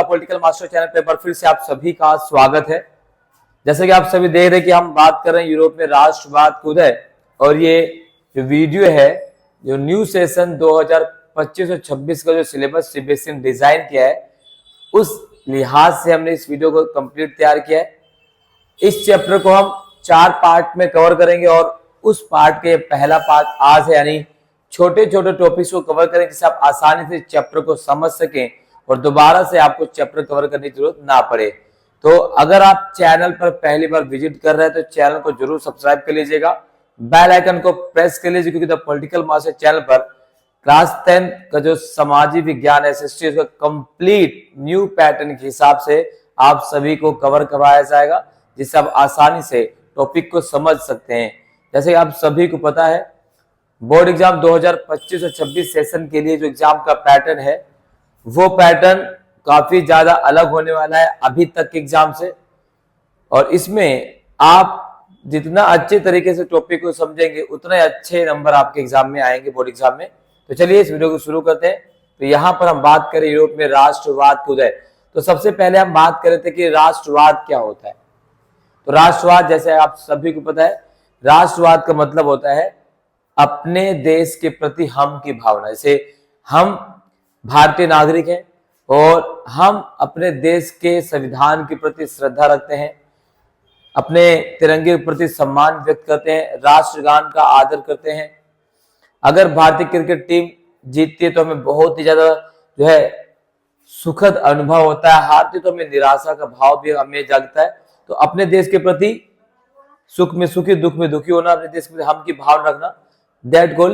Political master channel पे पर फिर से आप सभी का स्वागत है। जैसे कि आप सभी देख रहे हैं कि हम बात कर रहे हैं यूरोप में राष्ट्रवाद का उदय, और ये जो वीडियो है जो न्यू सेशन 2025 और 26 का जो सिलेबस सीबीएसई ने डिजाइन किया है उस लिहाज से हमने इस वीडियो को कंप्लीट तैयार किया है। इस चैप्टर को हम 4 पार्ट में कवर करेंगे और उस पार्ट के पहला पार्ट आज है, यानी छोटे छोटे टॉपिक्स को कवर करें जिससे आप आसानी से चैप्टर को समझ सकें और दोबारा से आपको चैप्टर कवर करने की जरूरत ना पड़े। तो अगर आप चैनल पर पहली बार विजिट कर रहे हैं तो चैनल को जरूर सब्सक्राइब कर लीजिएगा, बेल आइकन को प्रेस कर लीजिए, क्योंकि द पॉलिटिकल मास्टर चैनल पर क्लास 10 का जो सामाजिक विज्ञान एसएसटी उसका कंप्लीट न्यू पैटर्न के हिसाब से आप सभी को कवर करवाया जाएगा, जिससे आप आसानी से टॉपिक को समझ सकते हैं। जैसे आप सभी को पता है बोर्ड एग्जाम 2025 और 26 सेशन के लिए जो एग्जाम का पैटर्न है वो पैटर्न काफी ज्यादा अलग होने वाला है अभी तक के एग्जाम से, और इसमें आप जितना अच्छे तरीके से टॉपिक को समझेंगे उतने अच्छे नंबर आपके एग्जाम में आएंगे बोर्ड एग्जाम में। तो चलिए इस वीडियो को शुरू करते हैं। तो यहाँ पर हम बात करें यूरोप में राष्ट्रवाद का उदय। तो सबसे पहले हम बात कर रहे थे कि राष्ट्रवाद क्या होता है। तो राष्ट्रवाद, जैसे आप सभी को पता है, राष्ट्रवाद का मतलब होता है अपने देश के प्रति हम की भावना। जैसे हम भारतीय नागरिक हैं और हम अपने देश के संविधान के प्रति श्रद्धा रखते हैं, अपने तिरंगे के प्रति सम्मान व्यक्त करते हैं, राष्ट्रगान का आदर करते हैं। अगर भारतीय क्रिकेट टीम जीतती है तो हमें बहुत ही ज्यादा जो है सुखद अनुभव होता है, हारती तो हमें निराशा का भाव भी हमें जागता है। तो अपने देश के प्रति सुख में सुखी, दुख में दुखी होना, अपने देश के प्रति हम की भावना रखना, दैट गोल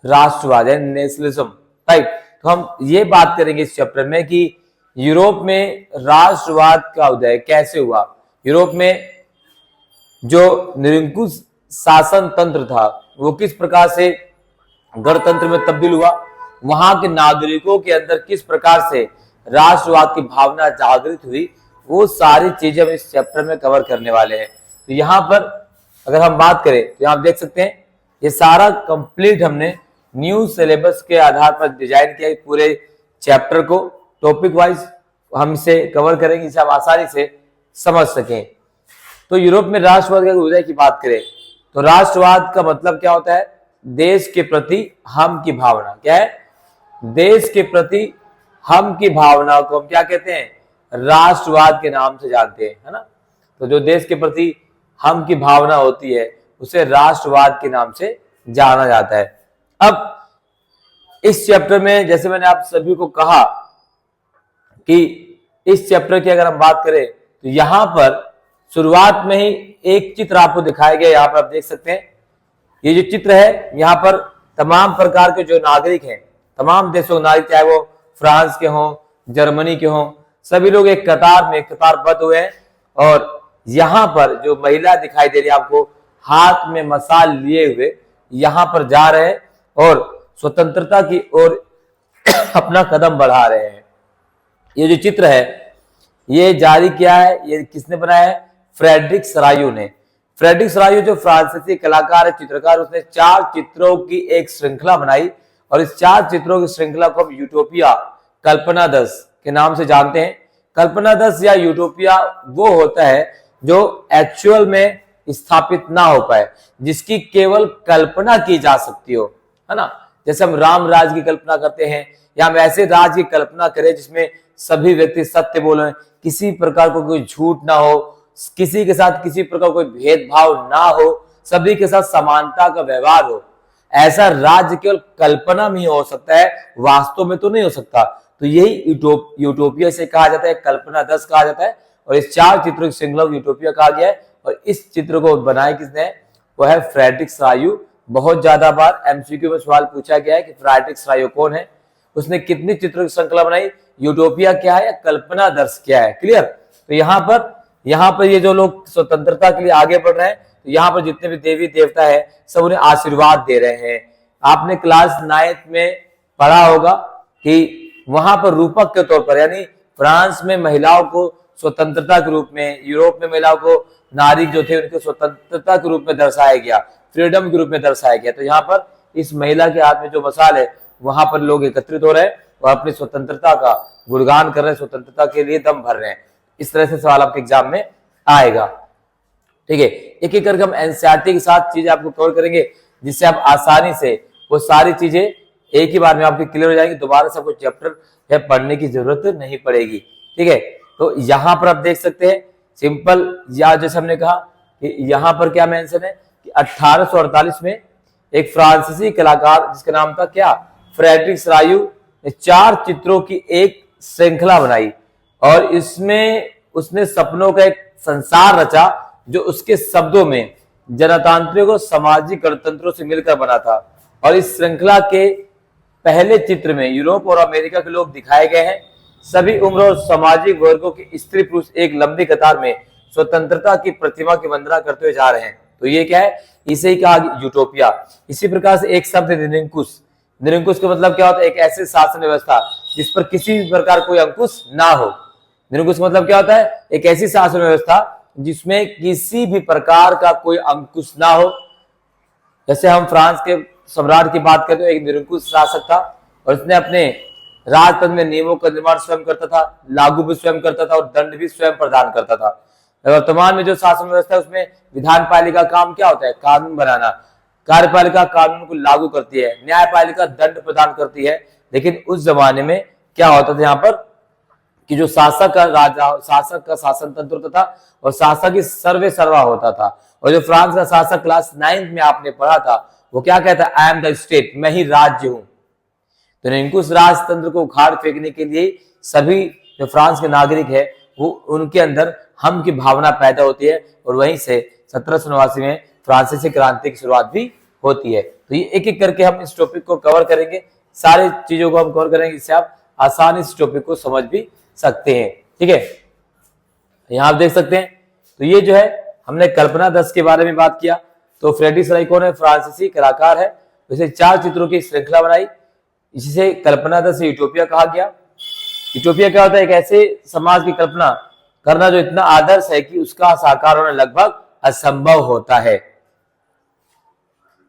राष्ट्रवाद है, नेशनलिज्म, राइट। तो हम ये बात करेंगे इस चैप्टर में कि यूरोप में राष्ट्रवाद का उदय कैसे हुआ। यूरोप में जो निरंकुश शासन तंत्र था वो किस प्रकार से गणतंत्र में तब्दील हुआ, वहां के नागरिकों के अंदर किस प्रकार से राष्ट्रवाद की भावना जागृत हुई, वो सारी चीजें हम इस चैप्टर में कवर करने वाले हैं। तो यहाँ पर अगर हम बात करें तो यहाँ आप देख सकते हैं ये सारा कंप्लीट हमने न्यू सिलेबस के आधार पर डिजाइन किया। पूरे चैप्टर को टॉपिक वाइज हम इसे कवर करेंगे जिससे आप आसानी से समझ सकें। तो यूरोप में राष्ट्रवाद के उदय की बात करें तो राष्ट्रवाद का मतलब क्या होता है, देश के प्रति हम की भावना। क्या है, देश के प्रति हम की भावना को हम क्या कहते हैं, राष्ट्रवाद के नाम से जानते हैं, है ना। तो जो देश के प्रति हम की भावना होती है उसे राष्ट्रवाद के नाम से जाना जाता है। अब इस चैप्टर में जैसे मैंने आप सभी को कहा कि इस चैप्टर की अगर हम बात करें तो यहां पर शुरुआत में ही एक चित्र आपको दिखाया गया। यहाँ पर आप देख सकते हैं ये जो चित्र है, यहाँ पर तमाम प्रकार के जो नागरिक हैं, तमाम देशों के नागरिक, चाहे वो फ्रांस के हों, जर्मनी के हों, सभी लोग एक कतार में कतारबद्ध हुए हैं। और यहाँ पर जो महिला दिखाई दे रही है आपको हाथ में मशाल लिए हुए यहाँ पर जा रहे हैं और स्वतंत्रता की ओर अपना कदम बढ़ा रहे हैं। ये जो चित्र है ये जारी किया है, ये किसने बनाया है, फ्रेडरिक सरायू ने। फ्रेडरिक सरायू जो फ्रांसीसी कलाकार है, चित्रकार, उसने 4 चित्रों की एक श्रृंखला बनाई और इस 4 चित्रों की श्रृंखला को हम यूटोपिया, कल्पना दस के नाम से जानते हैं। कल्पना दस या यूटोपिया वो होता है जो एक्चुअल में स्थापित ना हो पाए, जिसकी केवल कल्पना की जा सकती हो, है ना। जैसे हम राम राज की कल्पना करते हैं या हम ऐसे राज की कल्पना करें जिसमें सभी व्यक्ति सत्य बोले, किसी प्रकार को कोई झूठ ना हो, किसी के साथ किसी प्रकार कोई भेदभाव ना हो, सभी के साथ समानता का व्यवहार हो। ऐसा राज्य केवल कल्पना में ही हो सकता है, वास्तव में तो नहीं हो सकता। तो यही यूटोपिया से कहा जाता है, कल्पना दस कहा जाता है। और इस 4 चित्रों की श्रृंखला को यूटोपिया कहा गया है। और इस चित्र को बनाया किसने, वो है फ्रेडरिक सरायू। बहुत ज्यादा बार एमसीक्यू में सवाल पूछा गया है कि फ्रेडरिक सरायू कौन है, उसने कितनी चित्रों की श्रृंखला बनाई, यूटोपिया क्या है या कल्पना दर्श क्या है, क्लियर। तो यहाँ पर ये जो लोग स्वतंत्रता के लिए आगे बढ़ रहे हैं, तो यहाँ पर जितने भी देवी देवता है सब उन्हें आशीर्वाद दे रहे हैं। आपने क्लास 9 में पढ़ा होगा कि वहां पर रूपक के तौर पर, यानी फ्रांस में महिलाओं को स्वतंत्रता के रूप में, यूरोप में महिलाओं को, नारी जो थे उनको स्वतंत्रता के रूप में दर्शाया गया, फ्रीडम के रूप में दर्शाया गया। तो यहाँ पर इस महिला के हाथ में जो मशाल है वहां पर लोग एकत्रित हो रहे हैं और अपनी स्वतंत्रता का गुणगान कर रहे हैं, स्वतंत्रता के लिए दम भर रहे हैं। इस तरह से सवाल आपके एग्जाम में आएगा। ठीक है, एक एक करके हम एनसीईआरटी के साथ चीजें आपको कवर करेंगे, जिससे आप आसानी से वो सारी चीजें एक ही बार में आपकी क्लियर हो जाएंगी, दोबारा से आपको चैप्टर पढ़ने की जरूरत नहीं पड़ेगी। ठीक है, तो यहां पर आप देख सकते हैं सिंपल, या जैसे हमने कहा कि यहां पर क्या मेंशन है कि 1848 में एक फ्रांसीसी कलाकार जिसका नाम था क्या, फ्रेडरिक सरायू, ने 4 चित्रों की एक श्रृंखला बनाई और इसमें उसने सपनों का एक संसार रचा जो उसके शब्दों में जनतांत्रिक और सामाजिक गणतंत्रों से मिलकर बना था। और इस श्रृंखला के पहले चित्र में यूरोप और अमेरिका के लोग दिखाए गए हैं। सभी उम्र और सामाजिक वर्गों के स्त्री पुरुष एक लंबी कतार में स्वतंत्रता की प्रतिमा की वंदना करते हुए जा रहे हैं। तो ये क्या है, इसे ही कहा यूटोपिया। इसी प्रकार से एक शब्द निरंकुश, निरंकुश का मतलब क्या होता है, एक ऐसे शासन व्यवस्था जिस पर किसी भी प्रकार कोई अंकुश ना हो। निरंकुश का मतलब क्या होता है, एक ऐसी शासन व्यवस्था जिसमें किसी भी प्रकार का कोई अंकुश ना हो। जैसे हम फ्रांस के सम्राट की बात करें तो एक निरंकुश शासक था और उसने अपने राजतंत्र में नियमों का निर्माण स्वयं करता था, लागू भी स्वयं करता था और दंड भी स्वयं प्रदान करता था। वर्तमान में जो शासन व्यवस्था है उसमें विधान पालिका काम क्या होता है, कानून बनाना, कार्यपालिका कानून को लागू करती है, न्यायपालिका दंड प्रदान करती है। लेकिन उस जमाने में क्या होता था यहाँ पर कि जो शासक का राजा, शासक का शासन तंत्र होता था और शासक ही सर्वे सर्वा होता था। और जो फ्रांस का शासक क्लास 9th में आपने पढ़ा था वो क्या कहता है, आई एम द स्टेट, मैं ही राज्य हूं। तो निरंकुश राजतंत्र को उखाड़ फेंकने के लिए सभी जो फ्रांस के नागरिक है वो उनके अंदर हम की भावना पैदा होती है और वहीं से 1789 में फ्रांसीसी क्रांति की शुरुआत भी होती है। तो ये एक एक करके हम इस टॉपिक को कवर करेंगे, सारी चीजों को हम कवर करेंगे जिससे आप आसानी से टॉपिक को समझ भी सकते हैं। ठीक है, यहां आप देख सकते हैं। तो ये जो है हमने कल्पना दस के बारे में बात किया। तो फ्रेडरिक सराय कौन है, फ्रांसीसी कलाकार है, इसे 4 चित्रों की श्रृंखला बनाई, इसे कल्पना दस यूटोपिया कहा गया। यूटोपिया क्या होता है, एक ऐसे समाज की कल्पना करना जो इतना आदर्श है कि उसका साकार होना लगभग असंभव होता है।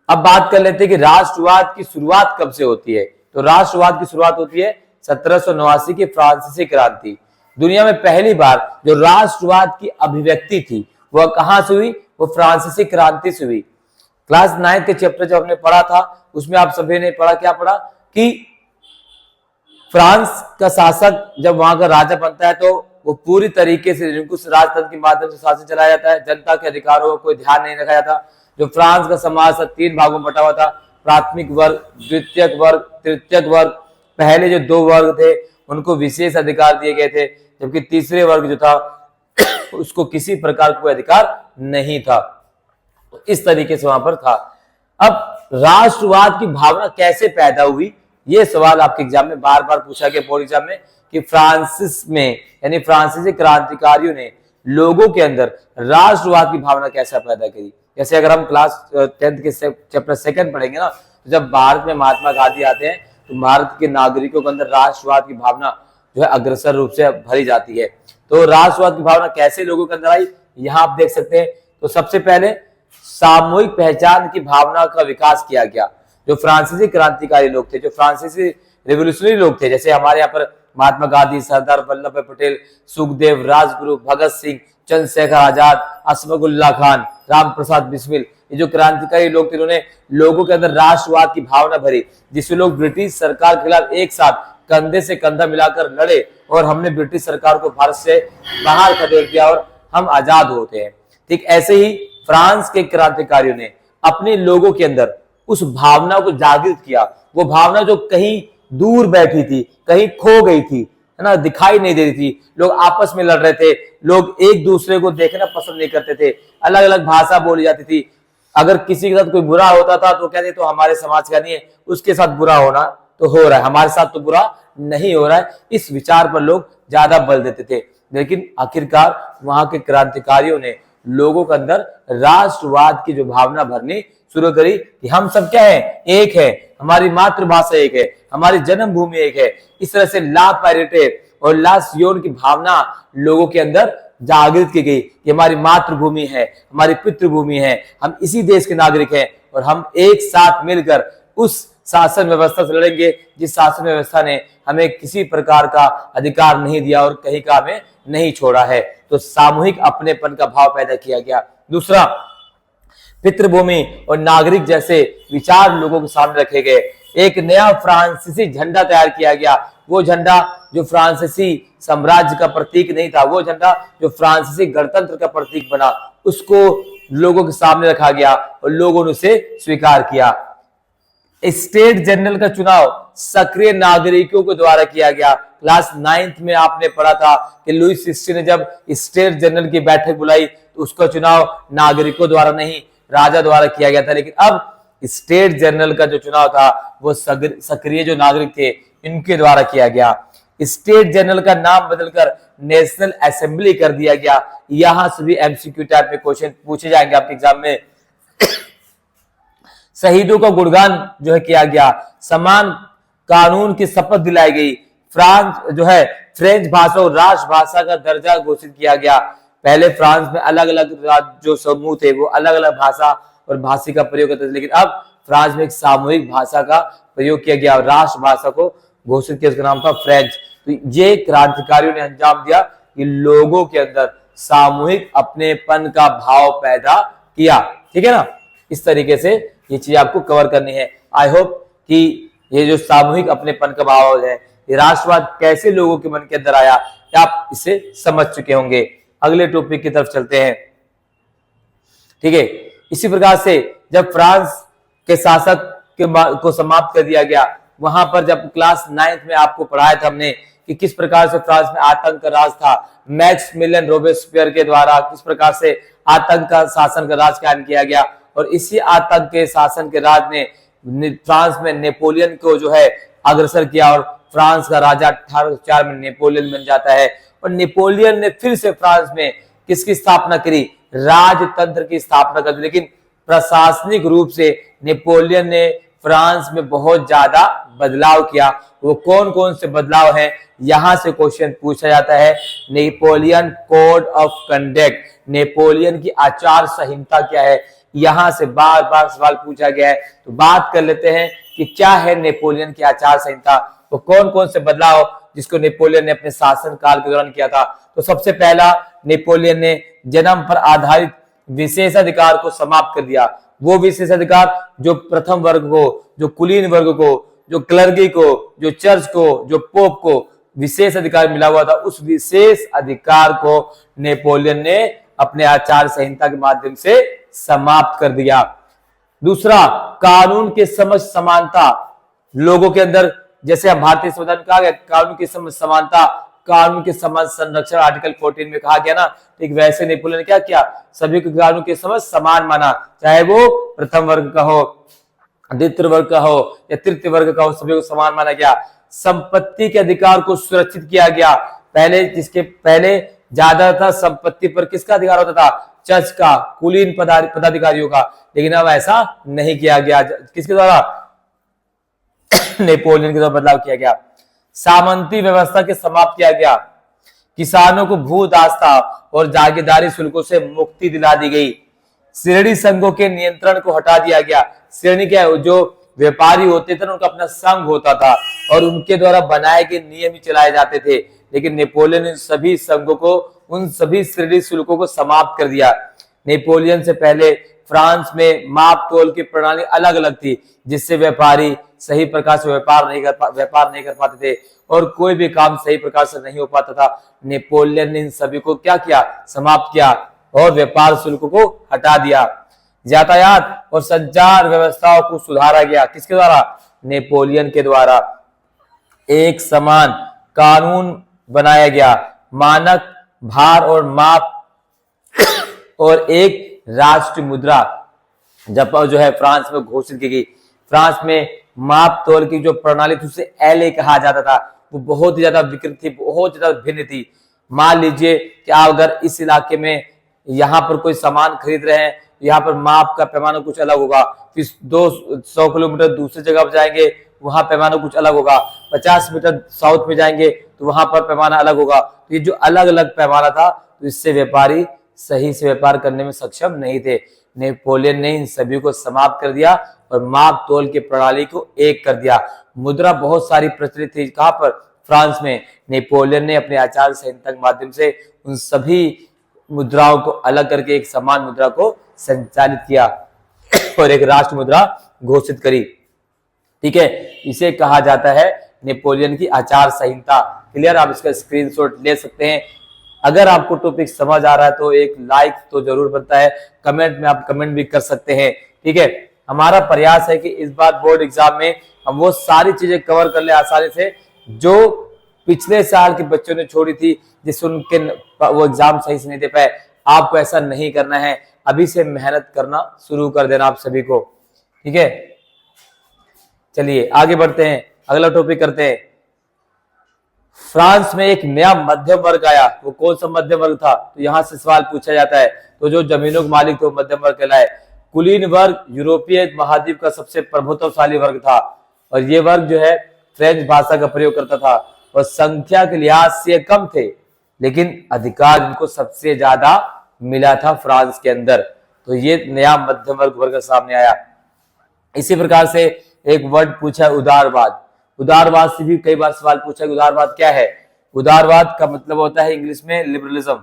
अब बात कर लेते हैं कि राष्ट्रवाद की शुरुआत कब से होती है। तो राष्ट्रवाद की शुरुआत होती है 1789 की फ्रांसीसी क्रांति। दुनिया में पहली बार जो राष्ट्रवाद की अभिव्यक्ति थी वह कहां से हुई, वो फ्रांसीसी क्रांति से हुई। क्लास 9 के चैप्टर जो हमने पढ़ा था उसमें आप सभी ने पढ़ा, क्या पढ़ा कि फ्रांस का शासक जब वहां का राजा बनता है तो वो पूरी तरीके से निरंकुश राजतंत्र के माध्यम से शासन चलाया जाता है, जनता के अधिकारों को कोई ध्यान नहीं रखा जाता। जो फ्रांस का समाज था 3 भागों में बटा हुआ था, प्राथमिक वर्ग, द्वितीयक वर्ग, तृतीयक वर्ग। पहले जो 2 वर्ग थे उनको विशेष अधिकार दिए गए थे, जबकि तीसरे वर्ग जो था उसको किसी प्रकार का कोई अधिकार नहीं था। तो इस तरीके से वहां पर था। अब राष्ट्रवाद की भावना कैसे पैदा हुई, ये सवाल आपके एग्जाम में बार बार पूछा गया बोर्ड एग्जाम में, कि फ्रांसिस में यानी फ्रांसीसी क्रांतिकारियों ने लोगों के अंदर राष्ट्रवाद की भावना कैसे पैदा करी। जैसे अगर हम क्लास 10th के चैप्टर 2 पढ़ेंगे ना, तो जब भारत में महात्मा गांधी आते हैं तो भारत के नागरिकों के अंदर राष्ट्रवाद की भावना जो है अग्रसर रूप से भरी जाती है। तो राष्ट्रवाद की भावना कैसे लोगों के अंदर आई, यहाँ आप देख सकते हैं। तो सबसे पहले सामूहिक पहचान की भावना का विकास किया गया। जो फ्रांसीसी क्रांतिकारी लोग थे, जो फ्रांसीसी रेवोल्यूशनरी लोग थे, जैसे हमारे यहाँ पर महात्मा गांधी, सरदार वल्लभ भाई पटेल, सुखदेव, राजगुरु, भगत सिंह, चंद्रशेखर आजाद, अशफाकुल्लाह खान, राम प्रसाद बिस्मिल, ये जो क्रांतिकारी लोग थे इन्होंने लोगों के अंदर राष्ट्रवाद की भावना भरी, जिससे लोग ब्रिटिश सरकार के खिलाफ एक साथ कंधे से कंधा मिलाकर लड़े और हमने ब्रिटिश सरकार को भारत से बाहर खदेड़ दिया और हम आजाद होते हैं। ठीक ऐसे ही फ्रांस के क्रांतिकारियों ने अपने लोगों के अंदर उस भावना को जागृत किया। वो भावना जो कहीं दूर बैठी थी, कहीं खो गई थी, है ना, दिखाई नहीं दे रही थी। लोग आपस में लड़ रहे थे, लोग एक दूसरे को देखना पसंद नहीं करते थे, अलग अलग भाषा बोली जाती थी। अगर किसी के साथ कोई बुरा होता था तो कहते तो हमारे समाज का नहीं है, उसके साथ बुरा होना तो हो रहा है, हमारे साथ तो बुरा नहीं हो रहा है। इस विचार पर लोग ज्यादा बल देते थे। लेकिन आखिरकार वहां के क्रांतिकारियों ने लोगों के अंदर राष्ट्रवाद की जो भावना भरनी शुरू करी कि हम सब क्या है, एक है, हमारी मातृभाषा एक है, हमारी जन्मभूमि एक है। इस तरह से ला पैरिटे और ला सियोन की भावना लोगों के अंदर जागृत की गई कि हमारी मातृभूमि है, हमारी पितृभूमि है, हम इसी देश के नागरिक हैं और हम एक साथ मिलकर उस शासन व्यवस्था से लड़ेंगे जिस शासन व्यवस्था ने हमें किसी प्रकार का अधिकार नहीं दिया और कहीं का हमें नहीं छोड़ा है। तो सामूहिक अपनेपन का भाव पैदा किया गया। दूसरा, पितृभूमि और नागरिक जैसे विचार लोगों के सामने रखे गए। एक नया फ्रांसीसी झंडा तैयार किया गया। वो झंडा जो फ्रांसीसी साम्राज्य का प्रतीक नहीं था, वो झंडा जो फ्रांसीसी गणतंत्र का प्रतीक बना, उसको लोगों के सामने रखा गया और लोगों ने उसे स्वीकार किया। स्टेट जनरल का चुनाव सक्रिय नागरिकों के द्वारा किया गया। क्लास 9th में आपने पढ़ा था कि लुई 16 ने जब स्टेट जनरल की बैठक बुलाई तो उसका चुनाव नागरिकों द्वारा नहीं, राजा द्वारा किया गया था। लेकिन अब स्टेट जनरल का जो चुनाव था वो सक्रिय जो नागरिक थे इनके द्वारा किया गया। स्टेट जनरल का नाम बदलकर नेशनल असेंबली कर दिया गया। यहां से भी एमसीक्यू टाइप में क्वेश्चन पूछे जाएंगे आपके एग्जाम में। शहीदों का गुणगान जो है किया गया। समान कानून की शपथ दिलाई गई। फ्रांस जो है फ्रेंच भाषा और राष्ट्रभाषा का दर्जा घोषित किया गया। पहले फ्रांस में अलग अलग जो समूह थे वो अलग अलग भाषा और भाषी का प्रयोग करते थे, लेकिन अब फ्रांस में एक सामूहिक भाषा का प्रयोग किया गया और राष्ट्रभाषा को घोषित किया, उसका नाम था फ्रेंच। तो ये क्रांतिकारियों ने अंजाम दिया कि लोगों के अंदर सामूहिक अपनेपन का भाव पैदा किया। ठीक है ना, इस तरीके से ये चीज आपको कवर करनी है। आई होप कि ये जो सामूहिक अपनेपन का भाव है, ये राष्ट्रवाद कैसे लोगों के मन के अंदर आया, आप इसे समझ चुके होंगे। अगले टॉपिक की तरफ चलते हैं। ठीक है, इसी प्रकार से जब फ्रांस के शासक को समाप्त कर दिया गया, वहां पर जब क्लास 9th में आपको पढ़ाया था हमने कि किस प्रकार से फ्रांस में आतंक का राज था, मैक्सिमिलियन रोबेस्पियर के द्वारा किस प्रकार से आतंक का शासन का राज कायम किया गया। और इसी आतंक के शासन के राज ने फ्रांस में नेपोलियन को जो है अग्रसर किया और फ्रांस का राजा 1804 में नेपोलियन बन जाता है। और नेपोलियन ने फिर से फ्रांस में किसकी स्थापना करी, राजतंत्र की स्थापना कर दी। लेकिन प्रशासनिक रूप से नेपोलियन ने फ्रांस में बहुत ज्यादा बदलाव किया। वो कौन कौन से बदलाव हैं, यहां से क्वेश्चन पूछा जाता है। Napoleon code of conduct, Napoleon की आचार संहिता क्या है, यहां से बार बार सवाल पूछा गया है। तो बात कर लेते हैं कि क्या है नेपोलियन की आचार संहिता, वो कौन कौन से बदलाव जिसको नेपोलियन ने अपने शासन काल के दौरान किया था। तो सबसे पहला, नेपोलियन ने जन्म पर आधारित विशेषाधिकार को समाप्त कर दिया। वो विशेषाधिकार जो प्रथम वर्ग को, जो कुलीन वर्ग को, जो क्लर्गी को, जो चर्च को, जो पोप को विशेष अधिकार मिला हुआ था, उस विशेष अधिकार को नेपोलियन ने अपने आचार संहिता के माध्यम से समाप्त कर दिया। दूसरा, कानून के समझ समानता लोगों के अंदर, जैसे हम भारतीय संविधान में कहा गया कानून की समझ समानता, कानून के समझ संरक्षण आर्टिकल 14 में कहा गया ना, ठीक वैसे नेपोलियन ने क्या किया, सभी को कानून की समझ समान माना, चाहे वो प्रथम वर्ग का हो, द्वितीय वर्ग का हो या तृतीय वर्ग का हो, सभी को समान माना गया। संपत्ति के अधिकार को सुरक्षित किया गया। पहले ज्यादा था संपत्ति पर किसका अधिकार होता था, चर्च का, कुलीन पदाधिकारियों का, लेकिन अब ऐसा नहीं किया गया। किसके द्वारा, नेपोलियन के द्वारा बदलाव किया गया। सामंती व्यवस्था के समाप्त किया गया। किसानों को भू दास्ता और जागीरदारी शुल्कों से मुक्ति दिला दी गई। श्रेणी संघों के नियंत्रण को हटा दिया गया। श्रेणी क्या है, जो व्यापारी होते थे ना, उनका अपना संघ होता था और उनके द्वारा बनाए गए नियम ही चलाए जाते थे। लेकिन नेपोलियन ने सभी संघों को, उन सभी श्रेणी शुल्कों को समाप्त कर दिया। नेपोलियन से पहले फ्रांस में माप तोल की प्रणाली अलग अलग थी, जिससे व्यापारी सही प्रकार से व्यापार नहीं कर पाते थे और कोई भी काम सही प्रकार से नहीं हो पाता था। नेपोलियन ने इन सभी को क्या किया, समाप्त किया और व्यापार शुल्क को हटा दिया। यातायात और संचार व्यवस्थाओं को सुधारा गया। किसके द्वारा, नेपोलियन के द्वारा। एक समान कानून बनाया गया। मानक भार और माप और एक राष्ट्रीय मुद्रा जब जो है फ्रांस में घोषित की गई। फ्रांस में माप तोल की जो प्रणाली थी उसे एले कहा जाता था, वो बहुत ही ज्यादा विकृत थी, बहुत ज्यादा भिन्न थी। मान लीजिए कि आप अगर इस इलाके में यहाँ पर कोई सामान खरीद रहे हैं, यहाँ पर माप का पैमाना कुछ अलग होगा, फिर 200 किलोमीटर दूसरी जगह पर जाएंगे, वहां पैमाना कुछ अलग होगा, 50 मीटर साउथ में जाएंगे तो वहां पर पैमाना अलग होगा। तो ये जो अलग अलग पैमाना था, तो इससे व्यापारी सही से व्यापार करने में सक्षम नहीं थे। नेपोलियन ने इन सभी को समाप्त कर दिया और माप तोल की प्रणाली को एक कर दिया। मुद्रा बहुत सारी प्रचलित थी, कहां पर? फ्रांस में। नेपोलियन ने अपने आचार संहिता के माध्यम से उन सभी मुद्राओं को अलग करके एक समान मुद्रा को संचालित किया और एक राष्ट्र मुद्रा घोषित करी। ठीक है, इसे कहा जाता है नेपोलियन की आचार संहिता। क्लियर? आप इसका स्क्रीनशॉट ले सकते हैं। अगर आपको टॉपिक समझ आ रहा है तो एक लाइक तो जरूर बनता है, कमेंट में आप कमेंट भी कर सकते हैं। ठीक है, हमारा प्रयास है कि इस बार बोर्ड एग्जाम में हम वो सारी चीजें कवर कर ले आसानी से जो पिछले साल के बच्चों ने छोड़ी थी, जिससे उनके वो एग्जाम सही से नहीं दे पाए। आपको ऐसा नहीं करना है, अभी से मेहनत करना शुरू कर देना आप सभी को। ठीक है, चलिए आगे बढ़ते हैं, अगला टॉपिक करते हैं। फ्रांस में एक नया मध्यम वर्ग आया। वो कौन सा मध्यम वर्ग था? तो यहां से सवाल पूछा जाता है। तो जो जमीनों के मालिक थे वो मध्यम वर्ग कहलाए। कुलीन वर्ग यूरोपीय महाद्वीप का सबसे प्रभुत्वशाली वर्ग था और ये वर्ग जो है फ्रेंच भाषा का प्रयोग करता था और संख्या के लिहाज से कम थे, लेकिन अधिकार इनको सबसे ज्यादा मिला था फ्रांस के अंदर। तो ये नया मध्यम वर्ग सामने आया। इसी प्रकार से एक वर्ड पूछा है उदारवाद। उदारवाद से भी कई बार सवाल पूछा है, उदारवाद क्या है? उदारवाद का मतलब होता है इंग्लिश में लिबरलिज्म,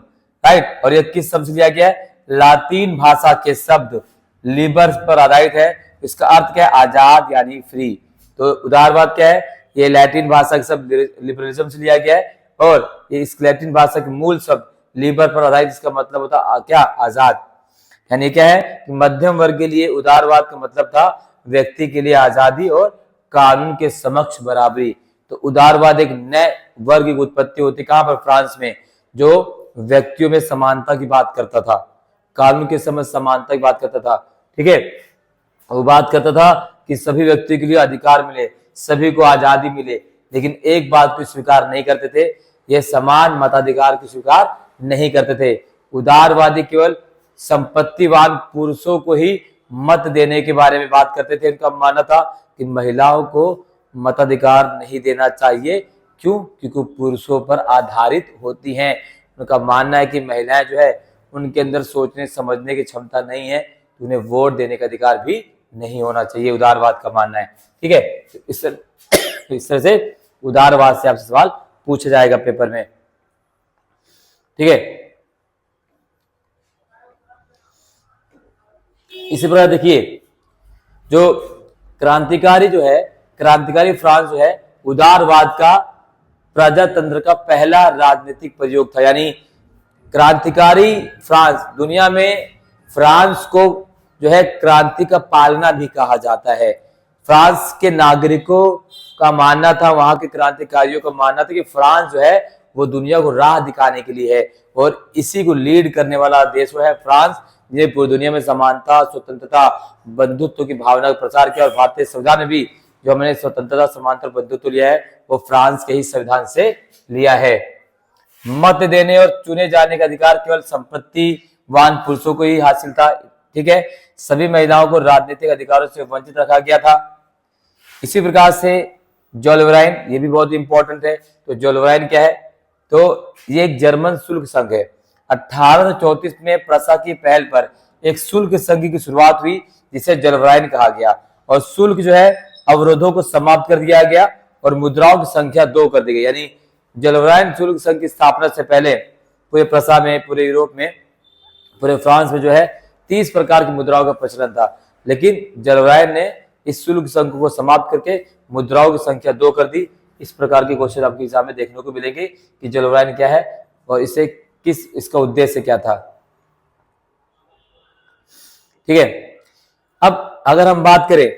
राइट? और यह किस शब्द से लिया गया है? लातीन भाषा के शब्द लिबर्स पर आधारित है। इसका अर्थ क्या है? आजाद यानी फ्री। तो उदारवाद क्या है? ये लैटिन भाषा के शब्द लिबरलिज्म से लिया गया है और ये इस लैटिन भाषा के मूल शब्द लिबर पर आधारित, इसका मतलब होता क्या? आजाद। यानी क्या है कि मध्यम वर्ग के लिए उदारवाद का मतलब था व्यक्ति के लिए आजादी और कानून के समक्ष बराबरी। तो उदारवाद एक नए वर्ग की उत्पत्ति होती, कहां पर? फ्रांस में, जो व्यक्तियों में समानता की बात करता था, कानून के समझ समानता की बात करता था। ठीक है, वो बात करता था कि सभी व्यक्तियों के लिए अधिकार मिले, सभी को आजादी मिले, लेकिन एक बात को स्वीकार नहीं करते थे, ये समान मताधिकार को स्वीकार नहीं करते थे। उदारवादी केवल संपत्तिवान पुरुषों को ही मत देने के बारे में बात करते थे। उनका मानना था कि महिलाओं को मताधिकार नहीं देना चाहिए। क्यों? क्योंकि पुरुषों पर आधारित होती हैं। उनका मानना है कि महिलाएं जो है उनके अंदर सोचने समझने की क्षमता नहीं है, तो उन्हें वोट देने का अधिकार भी नहीं होना चाहिए, उदारवाद का मानना है। ठीक है, तो इस तरह से उदारवाद से आपसे सवाल पूछा जाएगा पेपर में। ठीक है, इसी प्रकार देखिए, जो क्रांतिकारी फ्रांस जो है उदारवाद का प्रजातंत्र का पहला राजनीतिक प्रयोग था। यानी क्रांतिकारी फ्रांस, दुनिया में फ्रांस को जो है क्रांति का पालना भी कहा जाता है। फ्रांस के नागरिकों का मानना था, वहां के क्रांतिकारियों का मानना था कि फ्रांस जो है वो दुनिया को राह दिखाने के लिए है और इसी को लीड करने वाला देश वो है फ्रांस, जिन्हें पूरी दुनिया में समानता, स्वतंत्रता, बंधुत्व की भावना का प्रचार किया। और भारतीय संविधान में भी जो हमने स्वतंत्रता, समानता, बंधुत्व लिया है वो फ्रांस के ही संविधान से लिया है। मत देने और चुने जाने का अधिकार केवल संपत्तिवान पुरुषों को ही हासिल था। ठीक है, सभी महिलाओं को राजनीतिक अधिकारों से वंचित रखा गया था। इसी प्रकार से जोलवराइन, ये भी बहुत इंपॉर्टेंट है। तो जोलवराइन क्या है? तो ये एक जर्मन शुल्क संघ है। 1834 में प्रसा की पहल पर एक शुल्क संघ की शुरुआत हुई जिसे जोलवराइन कहा गया और शुल्क जो है अवरोधों को समाप्त कर दिया गया और मुद्राओं की संख्या 2 कर दी गई। यानी जोलवराइन शुल्क संघ की स्थापना से पहले पूरे प्रसा में, पूरे यूरोप में, पूरे फ्रांस में जो है 30 प्रकार की मुद्राओं का प्रचलन था, लेकिन जोलवराइन ने इस शुल्क संघ को समाप्त करके मुद्राओं की संख्या 2 कर दी। इस प्रकार के क्वेश्चन आपके एग्जाम में देखने को मिलेंगे कि जोलवराइन क्या है और इसका उद्देश्य क्या था। ठीक है, अब अगर हम बात करें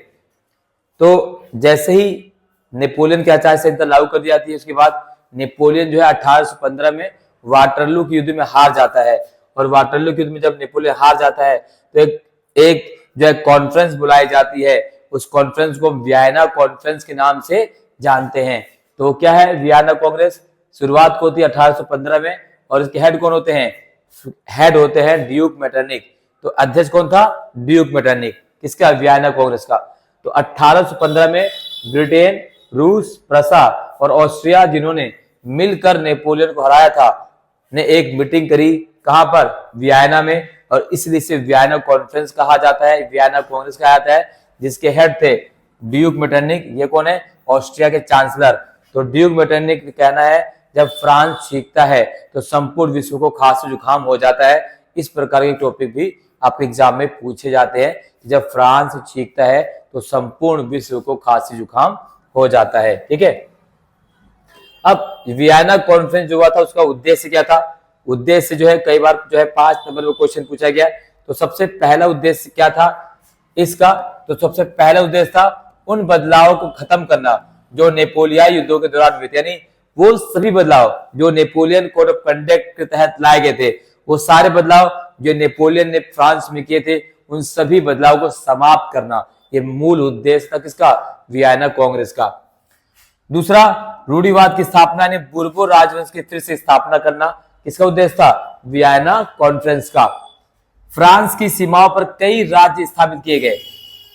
तो जैसे ही नेपोलियन की आचार संहिता लागू कर दी जाती है, उसके बाद नेपोलियन जो है 1815 में वाटरलू के युद्ध में हार जाता है और वाटरलू के युद्ध में जब नेपोलियन हार जाता है तो एक जो है कॉन्फ्रेंस बुलाई जाती है। उस कॉन्फ्रेंस को वियना कॉन्फ्रेंस के नाम से जानते हैं। तो क्या है वियना कांग्रेस? शुरुआत को होती है 1815 में और इसके हेड कौन होते हैं? हेड होते हैं ड्यूक मेटरनिक। तो अध्यक्ष कौन था? Duke Metternich. किसका? वियना कांग्रेस का। तो 1815 में ब्रिटेन, रूस, प्रसा और ऑस्ट्रिया, जिन्होंने मिलकर नेपोलियन को हराया था, ने एक मीटिंग करी कहां पर, वियना में, और इसलिए इसे वियना कॉन्फ्रेंस कहा जाता है, वियना कांग्रेस कहा जाता है, जिसके हेड थे ड्यूक मेटरनिक। ये कौन है, ऑस्ट्रिया के चांसलर। तो ड्यूक मेटरनिक का कहना है जब फ्रांस छींकता है तो संपूर्ण विश्व को खांसी जुकाम हो जाता है। इस प्रकार के टॉपिक भी आपके एग्जाम में पूछे जाते हैं। जब फ्रांस छींकता है तो संपूर्ण विश्व को खांसी जुकाम हो जाता है। ठीक है, अब वियना कॉन्फ्रेंस जो हुआ था उसका उद्देश्य क्या था? उद्देश्य जो है कई बार जो है 5 नंबर में क्वेश्चन पूछा गया। तो सबसे पहला उद्देश्य क्या था इसका? तो सबसे पहला उद्देश्य था उन बदलावों को खत्म करना जो नेपोलियाई युद्धों के दौरान हुए थे, यानी वो सभी बदलाव जो नेपोलियन कोड ऑफ कंडक्ट के तहत लाए गए थे, वो सारे बदलाव जो नेपोलियन ने फ्रांस में किए थे, उन सभी बदलाव को समाप्त करना, ये मूल उद्देश्य था किसका? वियना कांग्रेस का। दूसरा, रूढ़िवाद की स्थापना यानी बुर्बो राजवंश की फिर से स्थापना करना, किसका उद्देश्य था? वियना कॉन्फ्रेंस का। फ्रांस की सीमाओं पर कई राज्य स्थापित किए गए,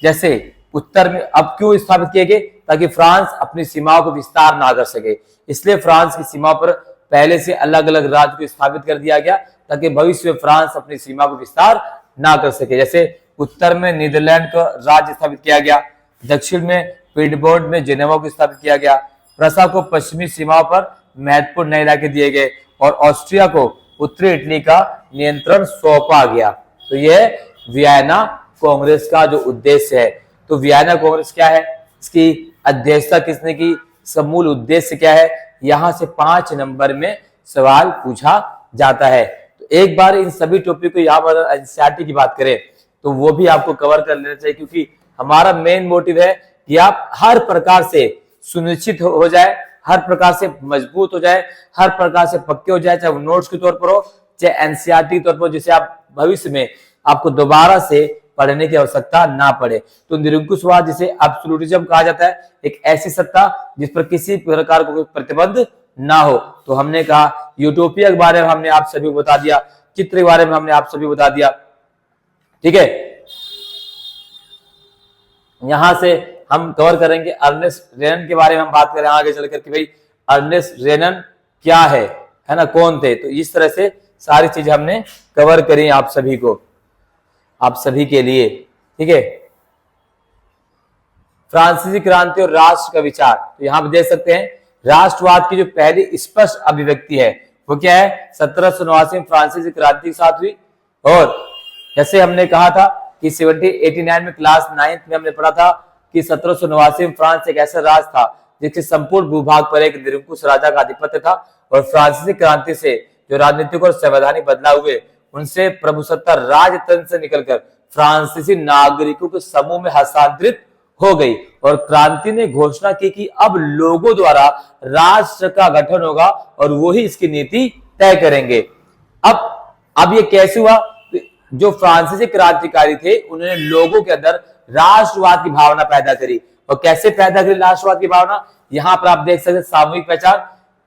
जैसे उत्तर में। अब क्यों स्थापित किए गए? ताकि फ्रांस अपनी सीमाओं को विस्तार ना कर सके, इसलिए फ्रांस की सीमाओं पर पहले से अलग अलग राज्य को स्थापित कर दिया गया ताकि भविष्य में फ्रांस अपनी सीमा को विस्तार ना कर सके। जैसे उत्तर में नीदरलैंड का राज्य स्थापित किया गया, दक्षिण में पिडमोंट में जेनेवा को स्थापित किया गया, प्रसा को पश्चिमी सीमाओं पर महत्वपूर्ण नए इलाके दिए गए, और ऑस्ट्रिया को उत्तरी इटली का नियंत्रण सौंपा गया। तो यह वियना कांग्रेस का जो उद्देश्य है। तो वियना कांग्रेस क्या है, इसकी अध्यक्षता किसने की, इसका मूल उद्देश्य क्या है, यहां से 5 नंबर में सवाल पूछा जाता है। तो एक बार इन सभी टॉपिक को यहाँ पर एनसीईआरटी की बात करें तो वो भी आपको कवर कर लेना चाहिए, क्योंकि हमारा मेन मोटिव है कि आप हर प्रकार से सुनिश्चित हो जाए, हर प्रकार से मजबूत हो जाए, हर प्रकार से पक्के हो जाए, चाहे वो नोट्स के तौर पर हो, चाहे एनसीईआरटी के तौर पर, जिसे आप भविष्य में आपको दोबारा से पढ़ने की आवश्यकता ना पड़े। तो निरंकुशवाद, जिसे एब्सोल्यूटिज्म कहा जाता है, एक ऐसी सत्ता जिस पर किसी प्रकार का कोई प्रतिबंध ना हो। तो हमने कहा यूटोपिया के बारे में हमने आप सभी को बता दिया, चित्र के बारे में हमने आप सभी बता दिया। ठीक है, यहां से हम कवर करेंगे अर्नेस्ट रेनन के बारे में हम बात करें आगे चलकर कि भाई अर्नेस्ट रेनन क्या है ना, कौन थे। तो इस तरह से सारी चीजें हमने कवर करी आप सभी को, आप सभी के लिए। ठीक है, फ्रांसीसी क्रांति और राष्ट्र का विचार। तो यहां पर देख सकते हैं राष्ट्रवाद की जो पहली स्पष्ट अभिव्यक्ति है वो क्या है, 1789 में फ्रांसीसी क्रांति के साथ हुई। और जैसे हमने कहा था कि 1789 में क्लास 9th में हमने पढ़ा था कि 1789 में फ्रांस एक ऐसा राज था जिसके संपूर्ण भूभाग पर एक निरंकुश राजा का आधिपत्य था, और फ्रांसीसी क्रांति से जो राजनीतिक और संवैधानिक बदलाव हुए उनसे प्रभुसत्ता राजतंत्र से निकलकर फ्रांसीसी नागरिकों के समूह में हस्तांतरित हो गई, और क्रांति ने घोषणा की कि अब लोगों द्वारा राष्ट्र का गठन होगा और वो ही इसकी नीति तय करेंगे। अब ये कैसे हुआ? जो फ्रांसीसी क्रांतिकारी थे उन्होंने लोगों के अंदर राष्ट्रवाद की भावना पैदा करी। और कैसे पैदा करी राष्ट्रवाद की भावना? यहां पर आप देख सकते हैं सामूहिक पहचान,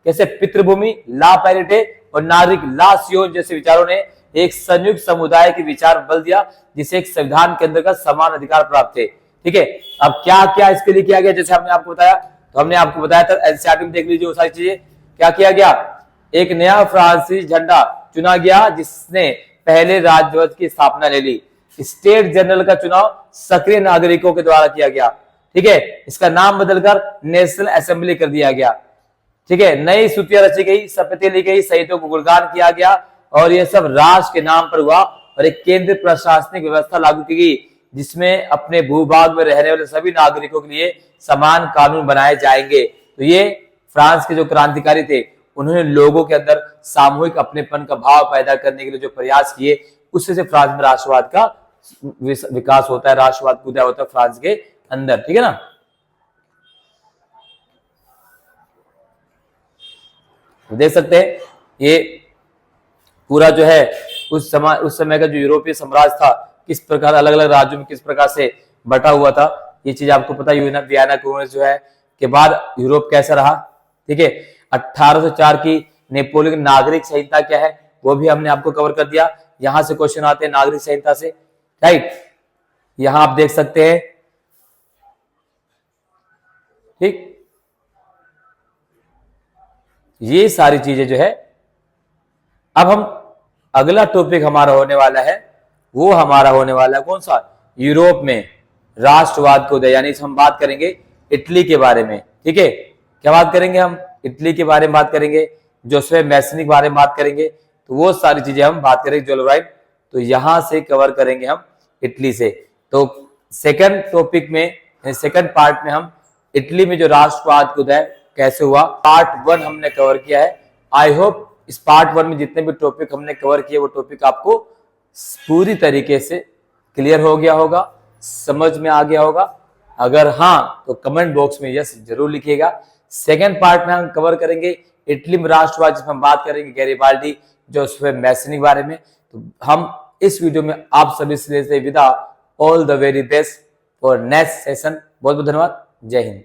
कैसे पितृभूमि ला पैरिटे और नागरिक ला सियोन जैसे विचारों ने एक संयुक्त समुदाय के विचार बल दिया, जिसे एक संविधान के अंदर का समान अधिकार प्राप्त थे। ठीक है, अब क्या क्या इसके लिए किया गया, जैसे हमने आपको बताया, तो हमने आपको बताया था एनसीईआरटी में देख लीजिए वो सारी चीजें। क्या किया गया? एक नया फ्रांसीसी झंडा चुना गया जिसने पहले राजध्वज की स्थापना ले ली। स्टेट जनरल का चुनाव सक्रिय नागरिकों के द्वारा किया गया। ठीक है, इसका नाम बदलकर नेशनल असेंबली कर दिया गया। ठीक है, नई सूतियां रची गई, शपथें ली गई, शहीदों को गुणगान किया गया, और यह सब राष्ट्र के नाम पर हुआ। और एक केंद्रीय प्रशासनिक व्यवस्था लागू की गई जिसमें अपने भूभाग में रहने वाले सभी नागरिकों के लिए समान कानून बनाए जाएंगे। तो ये फ्रांस के जो क्रांतिकारी थे उन्होंने लोगों के अंदर सामूहिक अपनेपन का भाव पैदा करने के लिए जो प्रयास किए, उससे से फ्रांस में राष्ट्रवाद का विकास होता है, राष्ट्रवाद उदय होता है फ्रांस के अंदर। ठीक है ना। देख सकते हैं ये पूरा जो है उस समय का जो यूरोपीय साम्राज्य था किस प्रकार अलग अलग राज्यों में किस प्रकार से बटा हुआ था, ये चीज आपको पता ही है। वियना कांग्रेस जो है के बाद यूरोप कैसा रहा। ठीक है, 1804 की नेपोलियन नागरिक संहिता क्या है वो भी हमने आपको कवर कर दिया। यहां से क्वेश्चन आते हैं नागरिक संहिता से, राइट, यहां आप देख सकते हैं। ठीक, ये सारी चीजें जो है अब हम अगला टॉपिक हमारा होने वाला है, वो हमारा होने वाला है कौन सा, यूरोप में राष्ट्रवाद का उदय, यानी हम बात करेंगे इटली के बारे में। ठीक है, क्या बात करेंगे हम, इटली के बारे में बात करेंगे, जोसेफ मैसनी के बारे में बात करेंगे, तो वो सारी चीजें हम बात करेंगे जो राइट। तो यहां से कवर करेंगे हम इटली से। तो सेकंड टॉपिक में, सेकंड पार्ट में हम इटली में जो राष्ट्रवाद का उदय कैसे हुआ, पार्ट 1 हमने कवर किया है। आई होप इस पार्ट 1 में जितने भी टॉपिक हमने कवर किए वो टॉपिक आपको पूरी तरीके से क्लियर हो गया होगा, समझ में आ गया होगा। अगर हाँ तो कमेंट बॉक्स में यस जरूर लिखिएगा। सेकंड पार्ट में हम कवर करेंगे इटली में राष्ट्रवाद, जिसमें हम बात करेंगे गैरिबाल्डी, जोसेफ मैसनी के बारे में। तो हम इस वीडियो में आप सभी से विदा। All the very best for next session. बहुत बहुत धन्यवाद। जय हिंद।